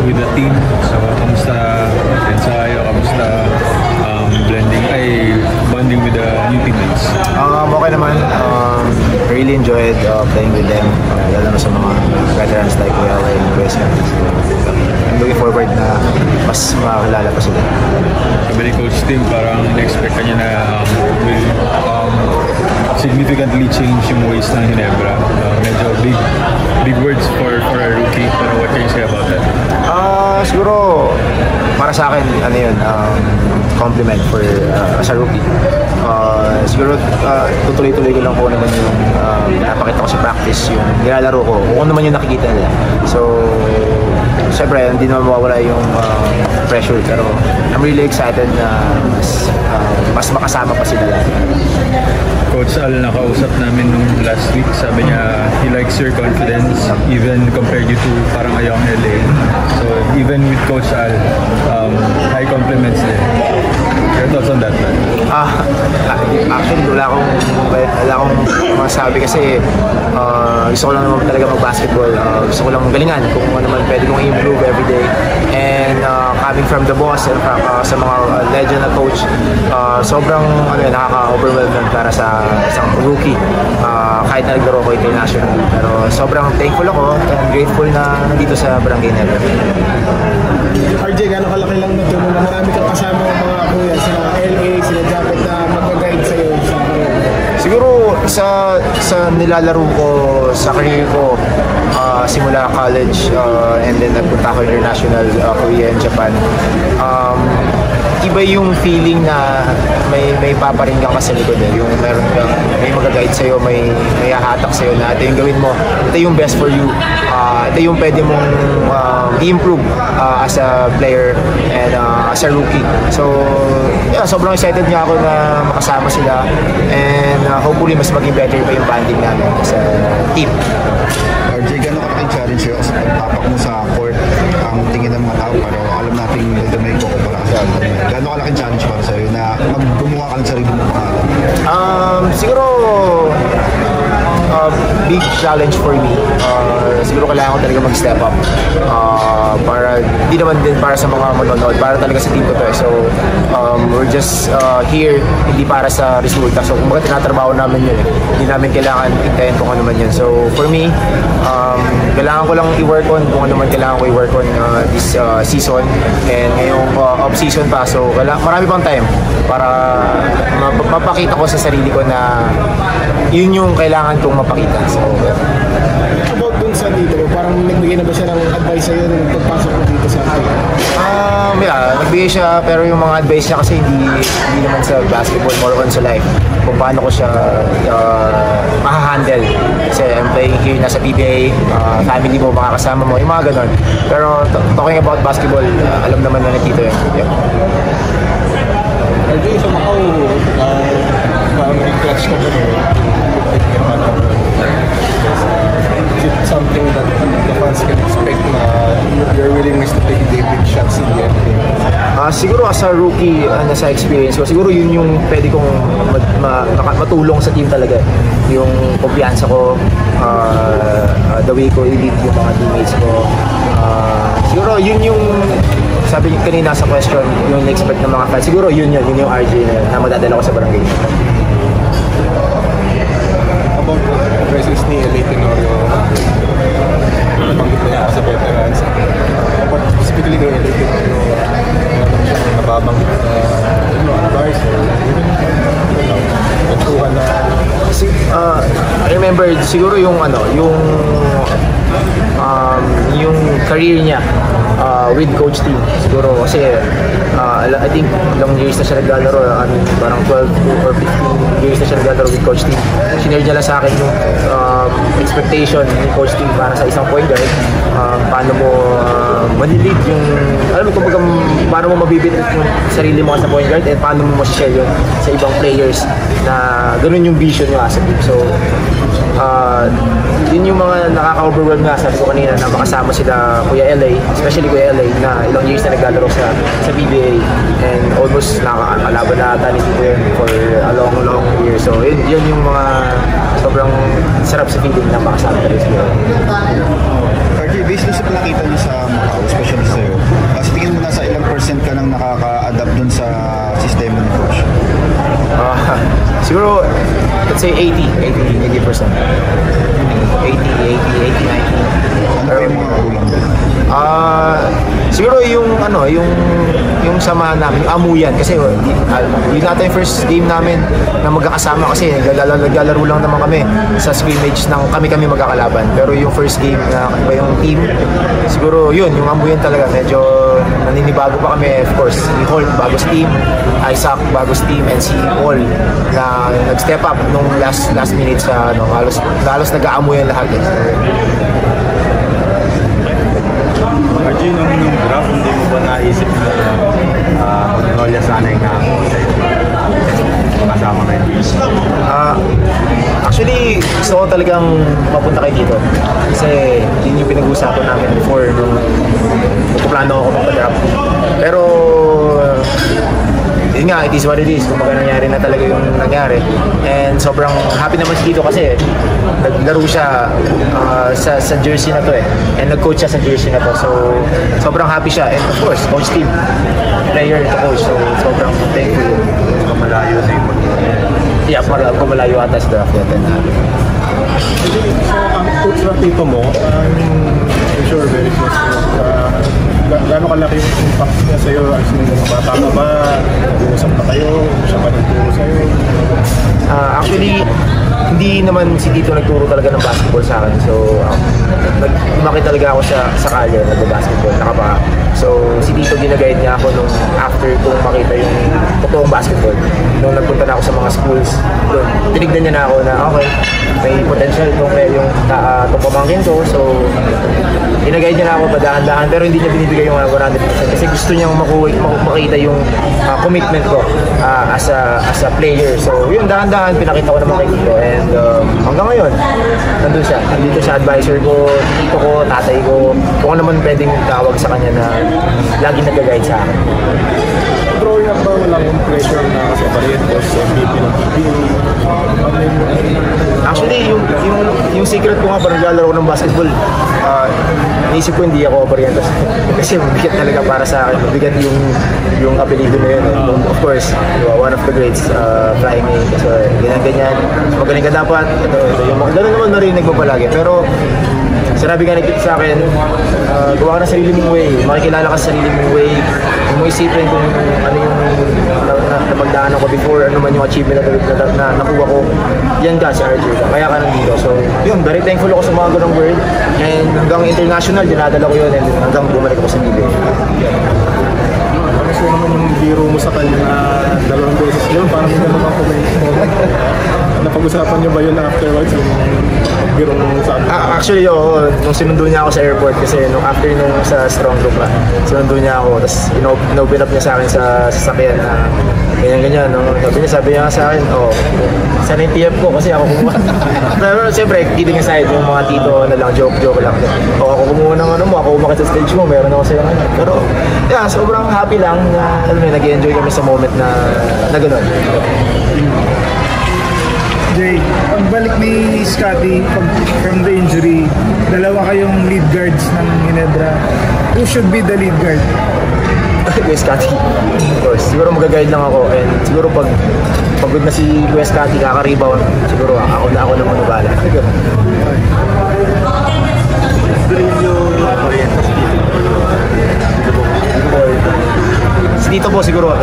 with the team. So, kamusta ensayo, kamusta bonding with the new teammates? Okay naman. Really enjoyed playing with them. Lalo na sa mga veterans like Kuya and Chris. I'm looking forward na mas makakilala pa sila. Sabi ni Coach Tim, parang na-expect ka niya na will significantly change yung ways ng Ginebra. Medyo big words for a rookie. Pero what can you say about that? Siguro para sa akin, compliment for as a rookie. Siguro tutuloy-tuloy ko lang po naman yung napakita ko sa practice, yung nilalaro ko, kung naman yung nakikita nila. So, syempre, hindi naman mawawala yung pressure, pero I'm really excited na mas makasama pa sila lahat. Coach Al, nakausap namin nung last week, sabi niya he likes your confidence even compared you to parang a young LA. So even with Coach Al, high compliments din. Your thoughts on that, man? Actually, wala akong masabi kasi gusto ko lang naman talaga mag-basketball. Gusto ko lang galingan kung ano naman pwede kong improve everyday. And coming from the boss and sa mga legend na coach, sobrang nakaka-overwhelm para sa isang rookie. Kahit na naglaro ko international. Pero sobrang thankful ako and grateful na nandito sa Barangay Nebra. RJ, gano'ng kalaki lang natulong na marami kang kasama mga kuya sila LA, sila Jacket na mag-guide sa'yo sa career? Siguro sa nilalaro ko, sa career ko, simula college and then nagpunta ako international, Korea and Japan. Iba yung feeling na may paparinggan ka sa likod yung may mag-guide sa'yo, may hahatak sa'yo na ito yung gawin mo, ito yung best for you, ito yung pwede mong i-improve as a player and as a rookie. So yeah, sobrang excited nga ako na makasama sila and hopefully mas maging better pa yung banding namin sa team. RJ, gano'n kalaking challenge sa'yo sa pagtapak mo sa court? Ang tingin ng mga tao, pero alam natin may ko para sa gano'n kalaking challenge para sa'yo na gumawa ka ng sarili mo pangalan? Siguro big challenge for me. Siguro kailangan ko talaga mag-step up. Para hindi naman din para sa mga manonood, para talaga sa team ko to. So we're just here hindi para sa resulta. So kung bakit tinatrabaho namin yun, hindi namin kailangan hintayin kung ano man yun. So for me, kailangan ko lang i-work on kung ano man kailangan ko i-work on this season and ngayong off-season pa. So marami pang time para mapakita ko sa sarili ko na yun yung kailangan kong mapakita. So, about dun sa dito, parang nagbigay na ba siya ng advice sa'yo nung pagpasok mo dito sa akin? Yeah, nagbigay siya pero yung mga advice niya kasi hindi naman sa basketball, more on sa life. Kung paano ko siya makahandle. Kasi I'm playing here, nasa PBA, family mo, makakasama mo, yung mga ganon. Pero talking about basketball, alam naman na nandito yun. Yeah. RJ, sa Macau, parang clutch ka ba rin? Is it something that the fans can expect na your willingness to take the big shots in the end? Siguro as a rookie, nasa experience ko, siguro yun yung pwede kong matulong sa team talaga. Yung kumpiyansa ko, the way ko i-lead yung mga teammates ko. Siguro yun yung sabi niyo kanina sa question, yung expect ng mga fans. Siguro yun yung RJ na madadala ko sa barangay. About presence ni LA Tenorio, nabanggit na niya sa veterans. About specifically kay LA Tenorio, nababanggit advice nagtuhan na I remember siguro yung yung career niya with Coach Tim. Siguro kasi I think long years na siya naglalaro, parang 12 or 15 years na siya naglalaro with Coach Tim. Sinare niya lang sa akin yung expectation ni Coach Tim para sa isang point guard. Paano mo manilid yung, alam mo, kumbaga paano mo mabibit yung sarili mo sa point guard at paano mo ma-share yun sa ibang players na ganun yung vision niya sa team. So yun yung mga nakaka-overwhelm nga, sabi ko kanina, na makasama sila Kuya LA, especially Kuya LA na ilang years na naglalaro sa PBA and almost nakakalaban na ata ni Tito for a long year. So yun yung mga sobrang sarap sa feeling na makasama rin sila. RJ, based na sa nakita niyo sa Macau, especially sa sistema ni Coach? Siguro, let's say 80%. 80, 90. Ano ba yung mga kulang doon? Siguro yung samahan namin, yung amuyan kasi yun natin yung first game namin na magkakasama kasi naglalaro lang naman kami sa scrimmage ng kami magkakalaban, pero yung first game na iba yung team, siguro yun, yung amuyan talaga medyo naninibago pa kami. Of course, si Holt bagos team, Isaac bagos team, and si Paul na nag-step up nung last minute sa halos nag-aamuyan lahat. RJ, nung draft, hindi mo ba naisip na Magnolia sana yung sa'yo? Kasama kayo? Actually, gusto ko talagang mapunta kayo dito. Kasi yun yung pinag-uusapan namin before nung magpaplano ako magpa-draft. Pero yun nga, it is what it is. Kung baga nangyari na talaga yung nangyari. And sobrang happy naman siya dito kasi naglaro siya sa jersey na to and nag-coach siya sa jersey na to. So sobrang happy siya. And of course, coach team, player to coach. So sobrang thankful. Malayo na yung Yeah, para kumalayo ata sa draft natin. So, ang coach na tipo mo, I'm sure very close to gaano kalaki yung impact niya sa'yo as in bata ka ba? Nag-uusap na kayo? Siya ba nagturo sa'yo? Actually, hindi naman si Tito nagturo talaga ng basketball sa akin. So, lumaki talaga ako sa kalye, nag-basketball, nakapa. So, si Tito ginaguide niya ako nung after kong makita yung totoong basketball. Nung nagpunta na ako sa mga schools, doon, tinignan niya na ako na, okay, may potential yung pamangkin ko. So, ginaguide niya na ako padahan-dahan, pero hindi niya binibigay yung 100% kasi gusto niyang makita yung commitment ko as a player. So, yun, dahan-dahan, pinakita ko naman kay Tito. And hanggang ngayon, nandun siya. Nandito siya, advisor ko, tito ko, tatay ko. Kung ano naman pwedeng tawag sa kanya na lagi nag-guide sa akin. Growing up ba walang pressure na kasi Barrientos, MVP ng PBA? Actually, yung secret ko nga parang naglalaro ko ng basketball, naisip ko hindi ako Barrientos. Kasi mabigat talaga para sa akin. Mabigat yung apelido na yun. Of course, one of the greats, flying in. So, ganyan. Magaling ka dapat. Ito yung mga gano'n naman narinig mo palagi. Pero, sinabi nga nagkita sa akin, gawa ka ng sarili mong way, makikilala ka sa sarili mong way, huwag mo isipin kung ano yung napagdaanan ko before, ano man yung achievement na nakuha ko, yan ka si RJ, kaya ka nandito. So yun, very thankful ako sa mga ganong word, and hanggang international, dinadala ko yun, and hanggang bumalik ako sa Libe. Gusto naman yung biro mo sa kanya na 2 beses yun, parang hindi naman ako may napag-usapan niyo ba yun afterwards yung biro mo sa akin? Actually, nung sinundo niya ako sa airport kasi nung after nung sa strong group na, sinundo niya ako, tapos in-open up niya sa akin sa sasakyan na ganyan-ganyan. No? Sabi niya sa akin, sana yung TF ko kasi ako kumuha. Pero siyempre, kidding aside, yung mga tito na lang, joke lang. Ako kumuha ng ano mo, ako umakit sa stage mo, meron ako sa'yo ano. Pero, yeah, sobrang happy lang na nag-enjoy kami sa moment na gano'n. Jay, pagbalik ni Scotty from the injury, dalawa kayong lead guards ng Ginebra. Who should be the lead guard? Kuya Scotty, of course. Siguro mag-guide lang ako, and siguro pag pagod na si Kuya Scotty, kaka-rebound, siguro ako na manubala. Si Tito po siguro,